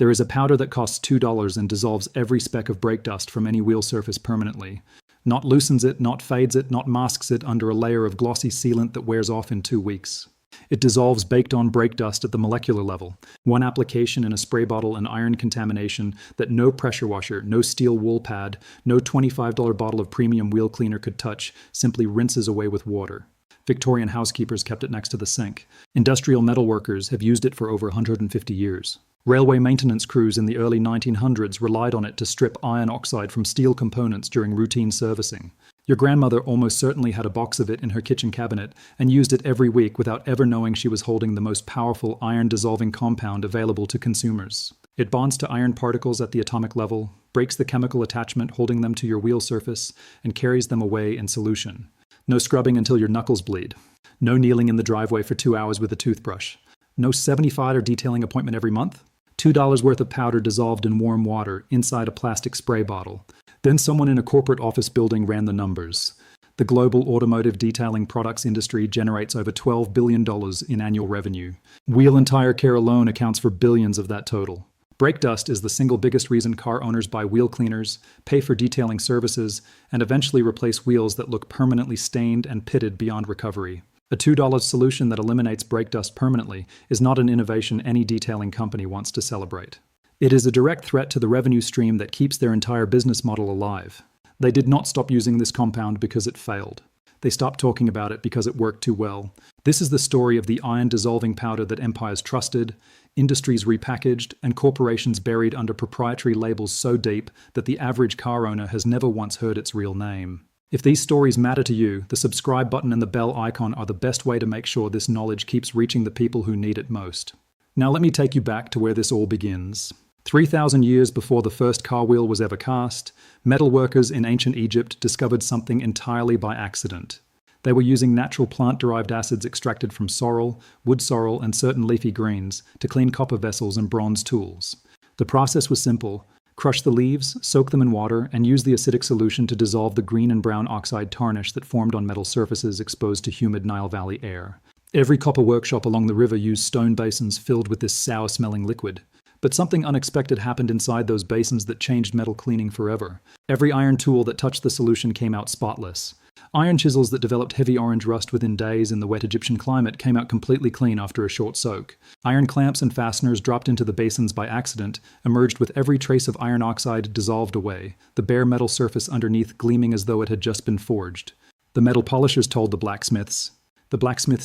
There is a powder that costs $2 and dissolves every speck of brake dust from any wheel surface permanently. Not loosens it, not fades it, not masks it under a layer of glossy sealant that wears off in 2 weeks. It dissolves baked-on brake dust at the molecular level. One application in a spray bottle and iron contamination that no pressure washer, no steel wool pad, no $25 bottle of premium wheel cleaner could touch simply rinses away with water. Victorian housekeepers kept it next to the sink. Industrial metalworkers have used it for over 150 years. Railway maintenance crews in the early 1900s relied on it to strip iron oxide from steel components during routine servicing. Your grandmother almost certainly had a box of it in her kitchen cabinet and used it every week without ever knowing she was holding the most powerful iron-dissolving compound available to consumers. It bonds to iron particles at the atomic level, breaks the chemical attachment holding them to your wheel surface, and carries them away in solution. No scrubbing until your knuckles bleed. No kneeling in the driveway for 2 hours with a toothbrush. No $75 detailing appointment every month. $2 worth of powder dissolved in warm water inside a plastic spray bottle. Then someone in a corporate office building ran the numbers. The global automotive detailing products industry generates over $12 billion in annual revenue. Wheel and tire care alone accounts for billions of that total. Brake dust is the single biggest reason car owners buy wheel cleaners, pay for detailing services, and eventually replace wheels that look permanently stained and pitted beyond recovery. A $2 solution that eliminates brake dust permanently is not an innovation any detailing company wants to celebrate. It is a direct threat to the revenue stream that keeps their entire business model alive. They did not stop using this compound because it failed. They stopped talking about it because it worked too well. This is the story of the iron-dissolving powder that empires trusted, industries repackaged, and corporations buried under proprietary labels so deep that the average car owner has never once heard its real name. If these stories matter to you, the subscribe button and the bell icon are the best way to make sure this knowledge keeps reaching the people who need it most. Now let me take you back to where this all begins. 3,000 years before the first car wheel was ever cast, metal workers in ancient Egypt discovered something entirely by accident. They were using natural plant-derived acids extracted from sorrel, wood sorrel, and certain leafy greens to clean copper vessels and bronze tools. The process was simple. Crush the leaves, soak them in water, and use the acidic solution to dissolve the green and brown oxide tarnish that formed on metal surfaces exposed to humid Nile Valley air. Every copper workshop along the river used stone basins filled with this sour-smelling liquid. But something unexpected happened inside those basins that changed metal cleaning forever. Every iron tool that touched the solution came out spotless. Iron chisels that developed heavy orange rust within days in the wet Egyptian climate came out completely clean after a short soak. Iron clamps and fasteners dropped into the basins by accident emerged with every trace of iron oxide dissolved away, the bare metal surface underneath gleaming as though it had just been forged. The metal polishers told the blacksmiths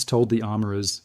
told the armorers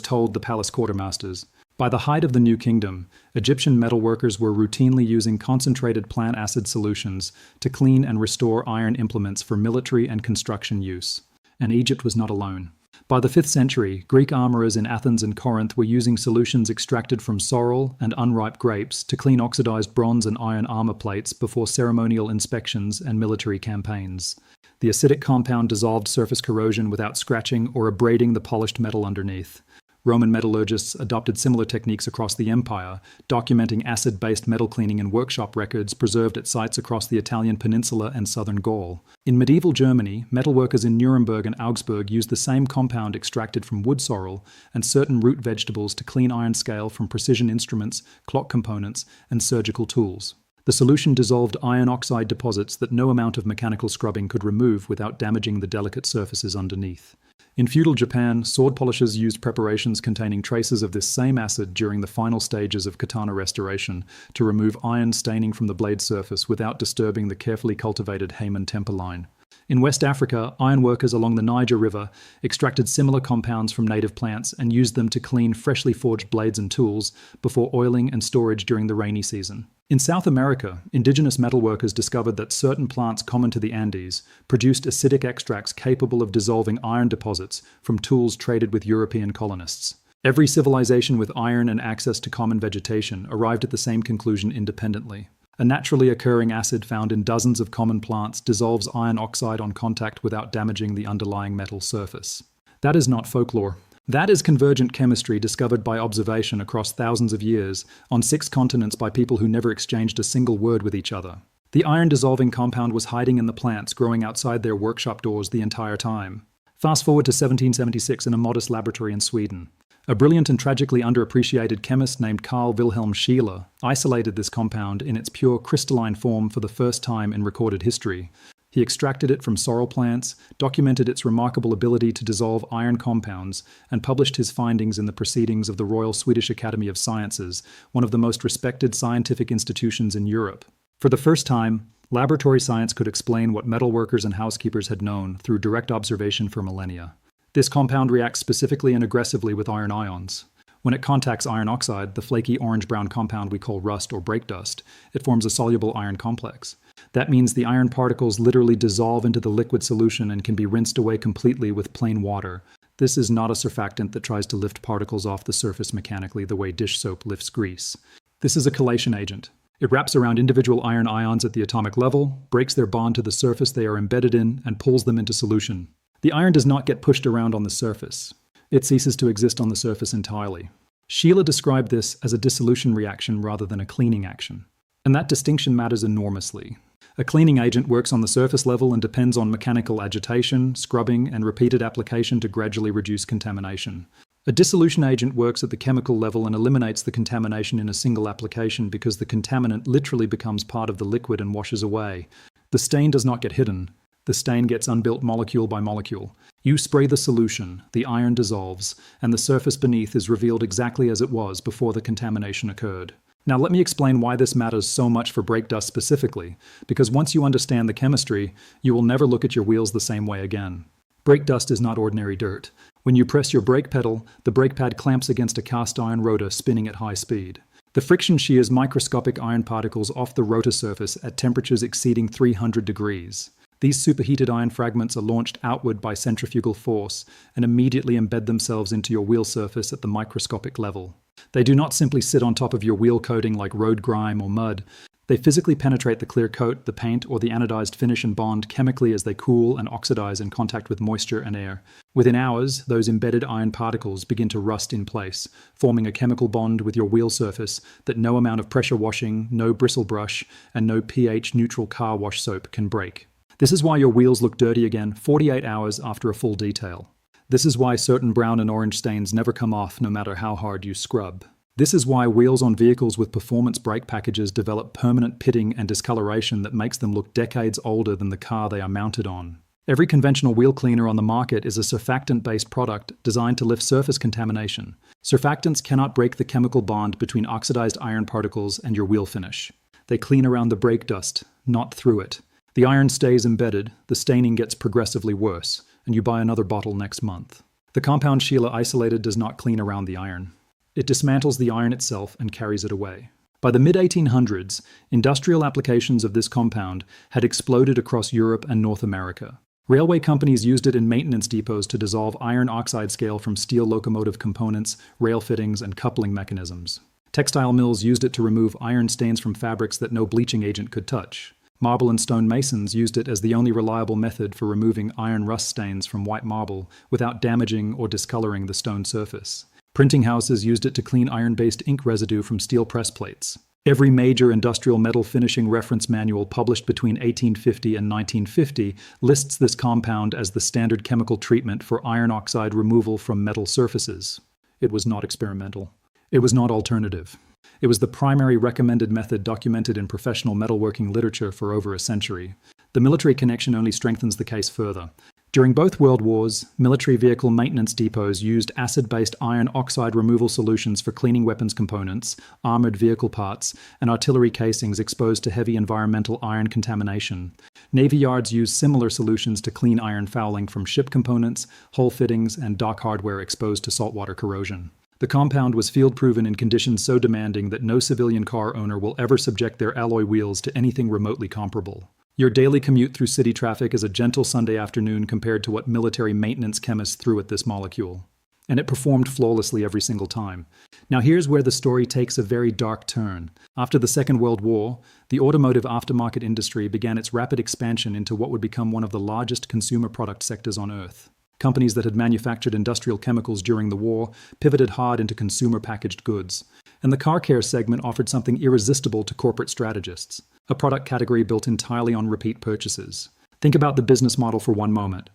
told the palace quartermasters. By the height of the New Kingdom, Egyptian metalworkers were routinely using concentrated plant acid solutions to clean and restore iron implements for military and construction use. And Egypt was not alone. By the 5th century, Greek armorers in Athens and Corinth were using solutions extracted from sorrel and unripe grapes to clean oxidized bronze and iron armor plates before ceremonial inspections and military campaigns. The acidic compound dissolved surface corrosion without scratching or abrading the polished metal underneath. Roman metallurgists adopted similar techniques across the empire, documenting acid-based metal cleaning in workshop records preserved at sites across the Italian peninsula and southern Gaul. In medieval Germany, metalworkers in Nuremberg and Augsburg used the same compound extracted from wood sorrel and certain root vegetables to clean iron scale from precision instruments, clock components, and surgical tools. The solution dissolved iron oxide deposits that no amount of mechanical scrubbing could remove without damaging the delicate surfaces underneath. In feudal Japan, sword polishers used preparations containing traces of this same acid during the final stages of katana restoration to remove iron staining from the blade surface without disturbing the carefully cultivated Hayman temper line. In West Africa, ironworkers along the Niger River extracted similar compounds from native plants and used them to clean freshly forged blades and tools before oiling and storage during the rainy season. In South America, indigenous metalworkers discovered that certain plants common to the Andes produced acidic extracts capable of dissolving iron deposits from tools traded with European colonists. Every civilization with iron and access to common vegetation arrived at the same conclusion independently. A naturally occurring acid found in dozens of common plants dissolves iron oxide on contact without damaging the underlying metal surface. That is not folklore. That is convergent chemistry discovered by observation across thousands of years on 6 continents by people who never exchanged a single word with each other. The iron-dissolving compound was hiding in the plants growing outside their workshop doors the entire time. Fast forward to 1776 in a modest laboratory in Sweden. A brilliant and tragically underappreciated chemist named Carl Wilhelm Scheele isolated this compound in its pure crystalline form for the first time in recorded history. He extracted it from sorrel plants, documented its remarkable ability to dissolve iron compounds, and published his findings in the Proceedings of the Royal Swedish Academy of Sciences, one of the most respected scientific institutions in Europe. For the first time, laboratory science could explain what metalworkers and housekeepers had known through direct observation for millennia. This compound reacts specifically and aggressively with iron ions. When it contacts iron oxide, the flaky orange-brown compound we call rust or brake dust, it forms a soluble iron complex. That means the iron particles literally dissolve into the liquid solution and can be rinsed away completely with plain water. This is not a surfactant that tries to lift particles off the surface mechanically the way dish soap lifts grease. This is a chelation agent. It wraps around individual iron ions at the atomic level, breaks their bond to the surface they are embedded in, and pulls them into solution. The iron does not get pushed around on the surface. It ceases to exist on the surface entirely. Scheele described this as a dissolution reaction rather than a cleaning action. And that distinction matters enormously. A cleaning agent works on the surface level and depends on mechanical agitation, scrubbing, and repeated application to gradually reduce contamination. A dissolution agent works at the chemical level and eliminates the contamination in a single application because the contaminant literally becomes part of the liquid and washes away. The stain does not get hidden. The stain gets unbuilt molecule by molecule. You spray the solution, the iron dissolves, and the surface beneath is revealed exactly as it was before the contamination occurred. Now let me explain why this matters so much for brake dust specifically, because once you understand the chemistry, you will never look at your wheels the same way again. Brake dust is not ordinary dirt. When you press your brake pedal, the brake pad clamps against a cast iron rotor spinning at high speed. The friction shears microscopic iron particles off the rotor surface at temperatures exceeding 300 degrees. These superheated iron fragments are launched outward by centrifugal force and immediately embed themselves into your wheel surface at the microscopic level. They do not simply sit on top of your wheel coating like road grime or mud. They physically penetrate the clear coat, the paint, or the anodized finish and bond chemically as they cool and oxidize in contact with moisture and air. Within hours, those embedded iron particles begin to rust in place, forming a chemical bond with your wheel surface that no amount of pressure washing, no bristle brush, and no pH-neutral car wash soap can break. This is why your wheels look dirty again 48 hours after a full detail. This is why certain brown and orange stains never come off no matter how hard you scrub. This is why wheels on vehicles with performance brake packages develop permanent pitting and discoloration that makes them look decades older than the car they are mounted on. Every conventional wheel cleaner on the market is a surfactant-based product designed to lift surface contamination. Surfactants cannot break the chemical bond between oxidized iron particles and your wheel finish. They clean around the brake dust, not through it. The iron stays embedded, the staining gets progressively worse, and you buy another bottle next month. The compound Scheele isolated does not clean around the iron. It dismantles the iron itself and carries it away. By the mid-1800s, industrial applications of this compound had exploded across Europe and North America. Railway companies used it in maintenance depots to dissolve iron oxide scale from steel locomotive components, rail fittings, and coupling mechanisms. Textile mills used it to remove iron stains from fabrics that no bleaching agent could touch. Marble and stone masons used it as the only reliable method for removing iron rust stains from white marble without damaging or discoloring the stone surface. Printing houses used it to clean iron-based ink residue from steel press plates. Every major industrial metal finishing reference manual published between 1850 and 1950 lists this compound as the standard chemical treatment for iron oxide removal from metal surfaces. It was not experimental. It was not alternative. It was the primary recommended method documented in professional metalworking literature for over a century. The military connection only strengthens the case further. During both World Wars, military vehicle maintenance depots used acid-based iron oxide removal solutions for cleaning weapons components, armored vehicle parts, and artillery casings exposed to heavy environmental iron contamination. Navy yards used similar solutions to clean iron fouling from ship components, hull fittings, and dock hardware exposed to saltwater corrosion. The compound was field-proven in conditions so demanding that no civilian car owner will ever subject their alloy wheels to anything remotely comparable. Your daily commute through city traffic is a gentle Sunday afternoon compared to what military maintenance chemists threw at this molecule. And it performed flawlessly every single time. Now here's where the story takes a very dark turn. After the Second World War, the automotive aftermarket industry began its rapid expansion into what would become one of the largest consumer product sectors on Earth. Companies that had manufactured industrial chemicals during the war pivoted hard into consumer packaged goods. And the car care segment offered something irresistible to corporate strategists, a product category built entirely on repeat purchases. Think about the business model for one moment.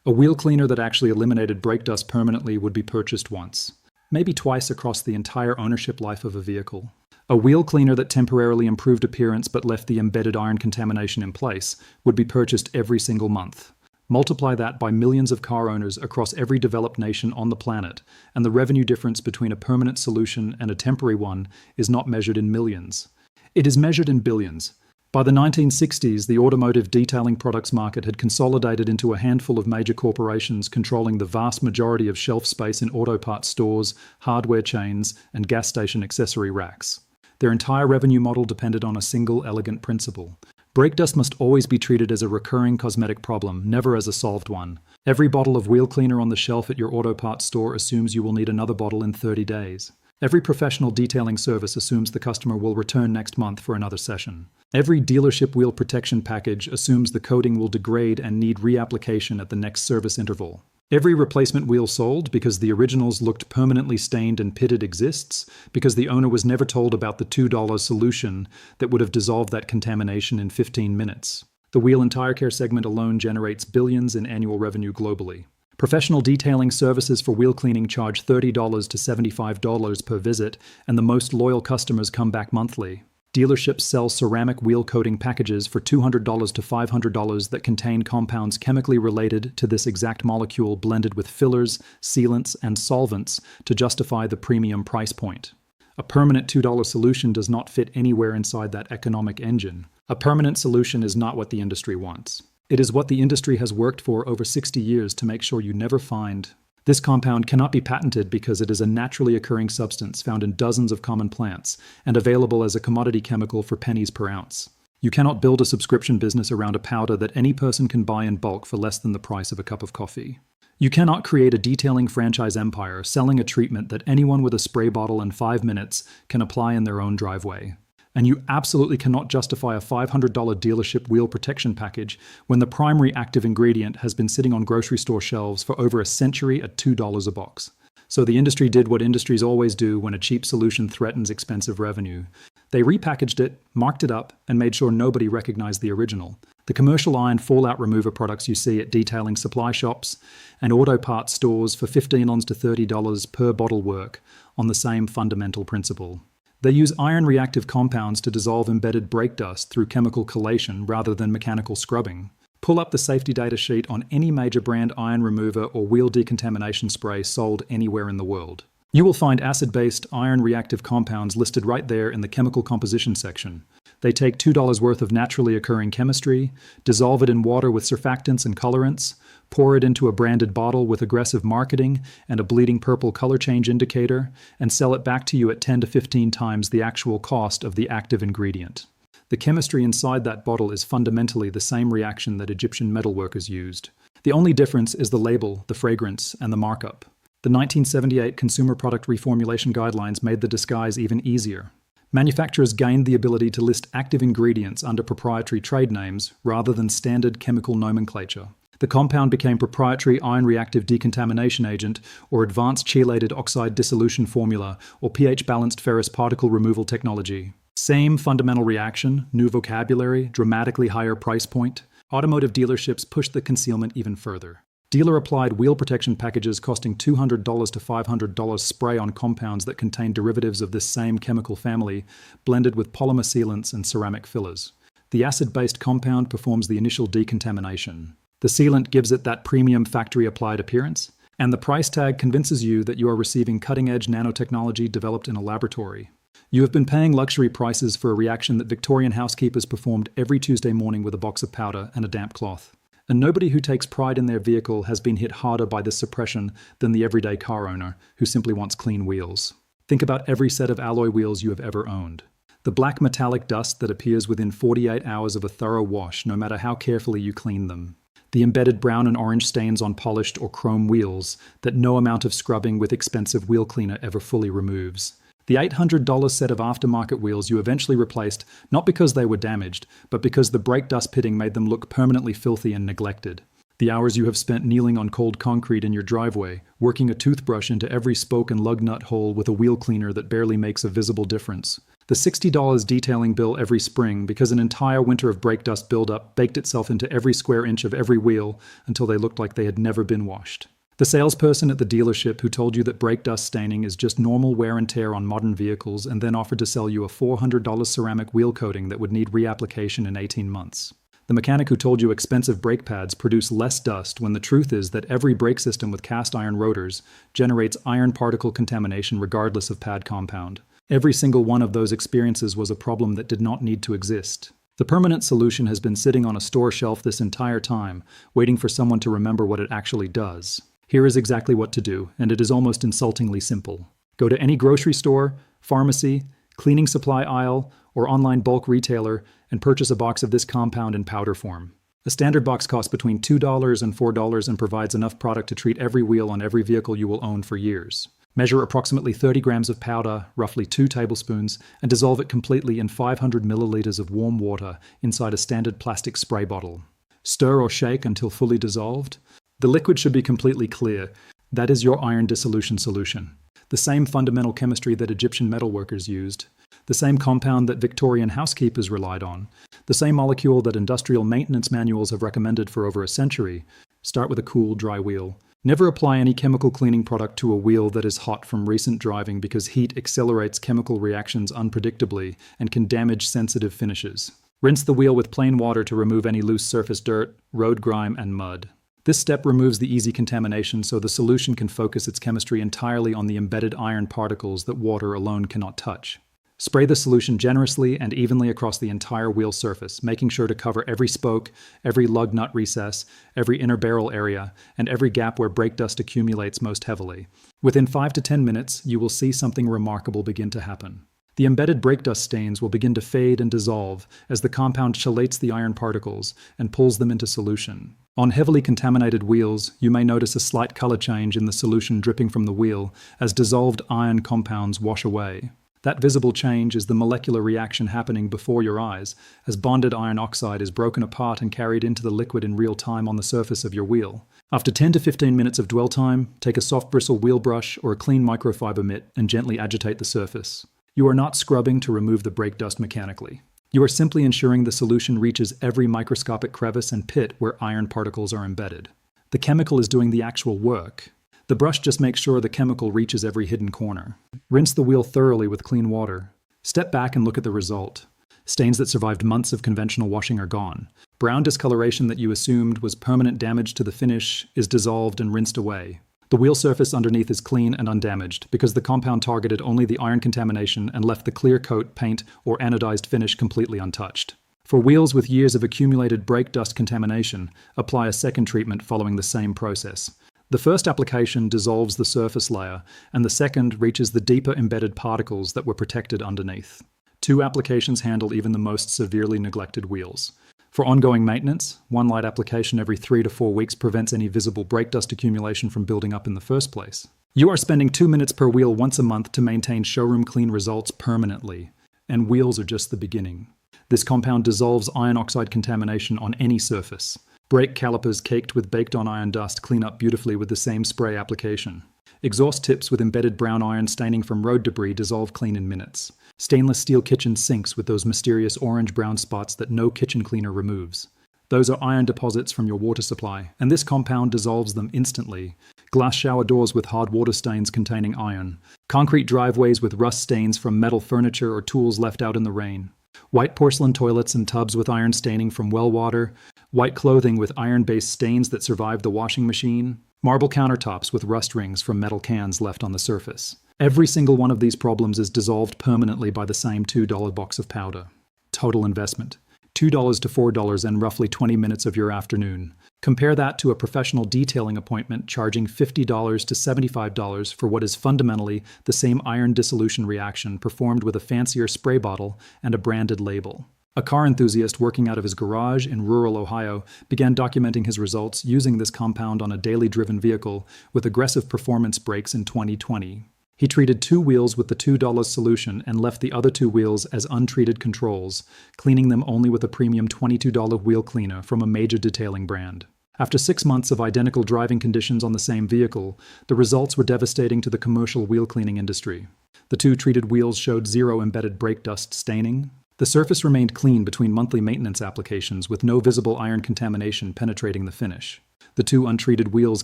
A wheel cleaner that actually eliminated brake dust permanently would be purchased once. maybe twice across the entire ownership life of a vehicle. A wheel cleaner that temporarily improved appearance but left the embedded iron contamination in place would be purchased every single month. Multiply that by millions of car owners across every developed nation on the planet, and the revenue difference between a permanent solution and a temporary one is not measured in millions. It is measured in billions. By the 1960s, the automotive detailing products market had consolidated into a handful of major corporations controlling the vast majority of shelf space in auto parts stores, hardware chains, and gas station accessory racks. Their entire revenue model depended on a single elegant principle. Brake dust must always be treated as a recurring cosmetic problem, never as a solved one. Every bottle of wheel cleaner on the shelf at your auto parts store assumes you will need another bottle in 30 days. Every professional detailing service assumes the customer will return next month for another session. Every dealership wheel protection package assumes the coating will degrade and need reapplication at the next service interval. Every replacement wheel sold because the originals looked permanently stained and pitted exists because the owner was never told about the $2 solution that would have dissolved that contamination in 15 minutes. The wheel and tire care segment alone generates billions in annual revenue globally. Professional detailing services for wheel cleaning charge $30 to $75 per visit, and the most loyal customers come back monthly. Dealerships sell ceramic wheel coating packages for $200 to $500 that contain compounds chemically related to this exact molecule blended with fillers, sealants, and solvents to justify the premium price point. A permanent $2 solution does not fit anywhere inside that economic engine. A permanent solution is not what the industry wants. It is what the industry has worked for over 60 years to make sure you never find. This compound cannot be patented because it is a naturally occurring substance found in dozens of common plants and available as a commodity chemical for pennies per ounce. You cannot build a subscription business around a powder that any person can buy in bulk for less than the price of a cup of coffee. You cannot create a detailing franchise empire selling a treatment that anyone with a spray bottle and 5 minutes can apply in their own driveway. And you absolutely cannot justify a $500 dealership wheel protection package when the primary active ingredient has been sitting on grocery store shelves for over a century at $2 a box. So the industry did what industries always do when a cheap solution threatens expensive revenue. They repackaged it, marked it up, and made sure nobody recognized the original. The commercial iron fallout remover products you see at detailing supply shops and auto parts stores for $15 to $30 per bottle work on the same fundamental principle. They use iron-reactive compounds to dissolve embedded brake dust through chemical chelation rather than mechanical scrubbing. Pull up the safety data sheet on any major brand iron remover or wheel decontamination spray sold anywhere in the world. You will find acid-based iron-reactive compounds listed right there in the chemical composition section. They take $2 worth of naturally occurring chemistry, dissolve it in water with surfactants and colorants, pour it into a branded bottle with aggressive marketing and a bleeding purple color change indicator, and sell it back to you at 10 to 15 times the actual cost of the active ingredient. The chemistry inside that bottle is fundamentally the same reaction that Egyptian metalworkers used. The only difference is the label, the fragrance, and the markup. The 1978 Consumer Product Reformulation Guidelines made the disguise even easier. Manufacturers gained the ability to list active ingredients under proprietary trade names rather than standard chemical nomenclature. The compound became proprietary iron-reactive decontamination agent or advanced chelated oxide dissolution formula or pH-balanced ferrous particle removal technology. Same fundamental reaction, new vocabulary, dramatically higher price point. Automotive dealerships pushed the concealment even further. Dealer-applied wheel protection packages costing $200 to $500 spray on compounds that contain derivatives of this same chemical family, blended with polymer sealants and ceramic fillers. The acid-based compound performs the initial decontamination. The sealant gives it that premium factory-applied appearance, and the price tag convinces you that you are receiving cutting-edge nanotechnology developed in a laboratory. You have been paying luxury prices for a reaction that Victorian housekeepers performed every Tuesday morning with a box of powder and a damp cloth. And nobody who takes pride in their vehicle has been hit harder by this suppression than the everyday car owner who simply wants clean wheels. Think about every set of alloy wheels you have ever owned. The black metallic dust that appears within 48 hours of a thorough wash, no matter how carefully you clean them. The embedded brown and orange stains on polished or chrome wheels that no amount of scrubbing with expensive wheel cleaner ever fully removes. The $800 set of aftermarket wheels you eventually replaced, not because they were damaged, but because the brake dust pitting made them look permanently filthy and neglected. The hours you have spent kneeling on cold concrete in your driveway, working a toothbrush into every spoke and lug nut hole with a wheel cleaner that barely makes a visible difference. The $60 detailing bill every spring because an entire winter of brake dust buildup baked itself into every square inch of every wheel until they looked like they had never been washed. The salesperson at the dealership who told you that brake dust staining is just normal wear and tear on modern vehicles and then offered to sell you a $400 ceramic wheel coating that would need reapplication in 18 months. The mechanic who told you expensive brake pads produce less dust when the truth is that every brake system with cast iron rotors generates iron particle contamination regardless of pad compound. Every single one of those experiences was a problem that did not need to exist. The permanent solution has been sitting on a store shelf this entire time, waiting for someone to remember what it actually does. Here is exactly what to do, and it is almost insultingly simple. Go to any grocery store, pharmacy, cleaning supply aisle, or online bulk retailer and purchase a box of this compound in powder form. A standard box costs between $2 and $4 and provides enough product to treat every wheel on every vehicle you will own for years. Measure approximately 30 grams of powder, roughly 2 tablespoons, and dissolve it completely in 500 milliliters of warm water inside a standard plastic spray bottle. Stir or shake until fully dissolved. The liquid should be completely clear. That is your iron dissolution solution. The same fundamental chemistry that Egyptian metalworkers used. The same compound that Victorian housekeepers relied on. The same molecule that industrial maintenance manuals have recommended for over a century. Start with a cool, dry wheel. Never apply any chemical cleaning product to a wheel that is hot from recent driving because heat accelerates chemical reactions unpredictably and can damage sensitive finishes. Rinse the wheel with plain water to remove any loose surface dirt, road grime, and mud. This step removes the easy contamination so the solution can focus its chemistry entirely on the embedded iron particles that water alone cannot touch. Spray the solution generously and evenly across the entire wheel surface, making sure to cover every spoke, every lug nut recess, every inner barrel area, and every gap where brake dust accumulates most heavily. Within 5 to 10 minutes, you will see something remarkable begin to happen. The embedded brake dust stains will begin to fade and dissolve as the compound chelates the iron particles and pulls them into solution. On heavily contaminated wheels, you may notice a slight color change in the solution dripping from the wheel as dissolved iron compounds wash away. That visible change is the molecular reaction happening before your eyes as bonded iron oxide is broken apart and carried into the liquid in real time on the surface of your wheel. After 10 to 15 minutes of dwell time, take a soft bristle wheel brush or a clean microfiber mitt and gently agitate the surface. You are not scrubbing to remove the brake dust mechanically. You are simply ensuring the solution reaches every microscopic crevice and pit where iron particles are embedded. The chemical is doing the actual work. The brush just makes sure the chemical reaches every hidden corner. Rinse the wheel thoroughly with clean water. Step back and look at the result. Stains that survived months of conventional washing are gone. Brown discoloration that you assumed was permanent damage to the finish is dissolved and rinsed away. The wheel surface underneath is clean and undamaged because the compound targeted only the iron contamination and left the clear coat, paint, or anodized finish completely untouched. For wheels with years of accumulated brake dust contamination, apply a second treatment following the same process. The first application dissolves the surface layer, and the second reaches the deeper embedded particles that were protected underneath. 2 applications handle even the most severely neglected wheels. For ongoing maintenance, 1 light application every 3 to 4 weeks prevents any visible brake dust accumulation from building up in the first place. You are spending 2 minutes per wheel once a month to maintain showroom clean results permanently, and wheels are just the beginning. This compound dissolves iron oxide contamination on any surface. Brake calipers caked with baked-on iron dust clean up beautifully with the same spray application. Exhaust tips with embedded brown iron staining from road debris dissolve clean in minutes. Stainless steel kitchen sinks with those mysterious orange-brown spots that no kitchen cleaner removes. Those are iron deposits from your water supply, and this compound dissolves them instantly. Glass shower doors with hard water stains containing iron. Concrete driveways with rust stains from metal furniture or tools left out in the rain. White porcelain toilets and tubs with iron staining from well water. White clothing with iron-based stains that survived the washing machine. Marble countertops with rust rings from metal cans left on the surface. Every single one of these problems is dissolved permanently by the same $2 box of powder. Total investment: $2 to $4 and roughly 20 minutes of your afternoon. Compare that to a professional detailing appointment charging $50 to $75 for what is fundamentally the same iron dissolution reaction performed with a fancier spray bottle and a branded label. A car enthusiast working out of his garage in rural Ohio began documenting his results using this compound on a daily driven vehicle with aggressive performance brakes in 2020. He treated 2 wheels with the $2 solution and left the other 2 wheels as untreated controls, cleaning them only with a premium $22 wheel cleaner from a major detailing brand. After 6 months of identical driving conditions on the same vehicle, the results were devastating to the commercial wheel cleaning industry. The 2 treated wheels showed 0 embedded brake dust staining, The surface remained clean between monthly maintenance applications with no visible iron contamination penetrating the finish. The 2 untreated wheels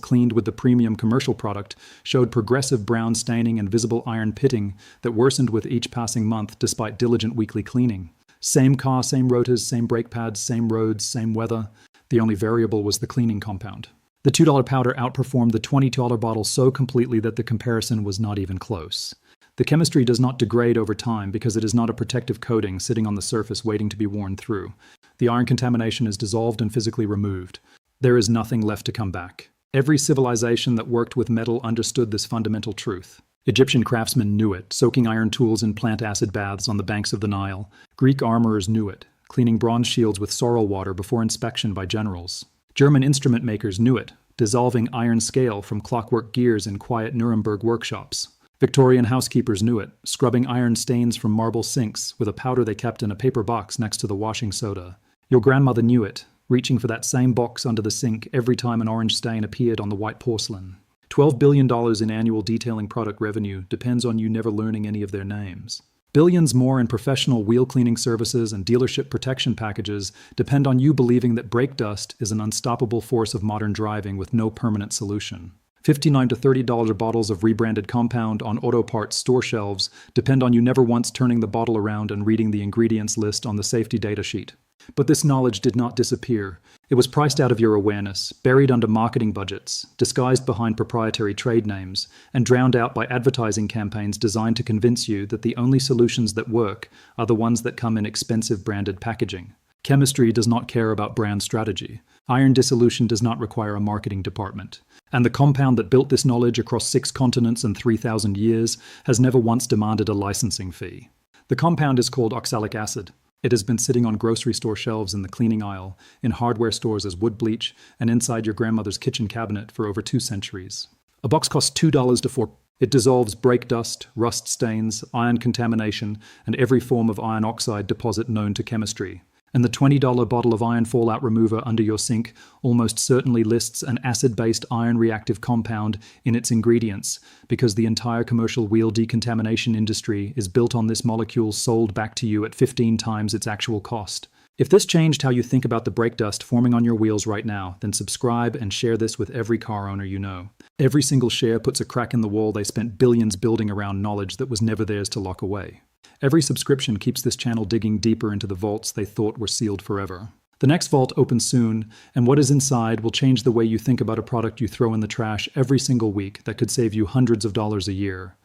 cleaned with the premium commercial product showed progressive brown staining and visible iron pitting that worsened with each passing month despite diligent weekly cleaning. Same car, same rotors, same brake pads, same roads, same weather. The only variable was the cleaning compound. The $2 powder outperformed the $20 bottle so completely that the comparison was not even close. The chemistry does not degrade over time because it is not a protective coating sitting on the surface waiting to be worn through. The iron contamination is dissolved and physically removed. There is nothing left to come back. Every civilization that worked with metal understood this fundamental truth. Egyptian craftsmen knew it, soaking iron tools in plant acid baths on the banks of the Nile. Greek armorers knew it, cleaning bronze shields with sorrel water before inspection by generals. German instrument makers knew it, dissolving iron scale from clockwork gears in quiet Nuremberg workshops. Victorian housekeepers knew it, scrubbing iron stains from marble sinks with a powder they kept in a paper box next to the washing soda. Your grandmother knew it, reaching for that same box under the sink every time an orange stain appeared on the white porcelain. $12 billion in annual detailing product revenue depends on you never learning any of their names. Billions more in professional wheel cleaning services and dealership protection packages depend on you believing that brake dust is an unstoppable force of modern driving with no permanent solution. $59 to $30 bottles of rebranded compound on auto parts store shelves depend on you never once turning the bottle around and reading the ingredients list on the safety data sheet. But this knowledge did not disappear. It was priced out of your awareness, buried under marketing budgets, disguised behind proprietary trade names, and drowned out by advertising campaigns designed to convince you that the only solutions that work are the ones that come in expensive branded packaging. Chemistry does not care about brand strategy. Iron dissolution does not require a marketing department. And the compound that built this knowledge across 6 continents and 3,000 years has never once demanded a licensing fee. The compound is called oxalic acid. It has been sitting on grocery store shelves in the cleaning aisle, in hardware stores as wood bleach, and inside your grandmother's kitchen cabinet for over 2 centuries. A box costs $2 to $4. It dissolves brake dust, rust stains, iron contamination, and every form of iron oxide deposit known to chemistry. And the $20 bottle of iron fallout remover under your sink almost certainly lists an acid-based iron reactive compound in its ingredients, because the entire commercial wheel decontamination industry is built on this molecule sold back to you at 15 times its actual cost. If this changed how you think about the brake dust forming on your wheels right now, then subscribe and share this with every car owner you know. Every single share puts a crack in the wall they spent billions building around knowledge that was never theirs to lock away. Every subscription keeps this channel digging deeper into the vaults they thought were sealed forever. The next vault opens soon, and what is inside will change the way you think about a product you throw in the trash every single week that could save you hundreds of dollars a year.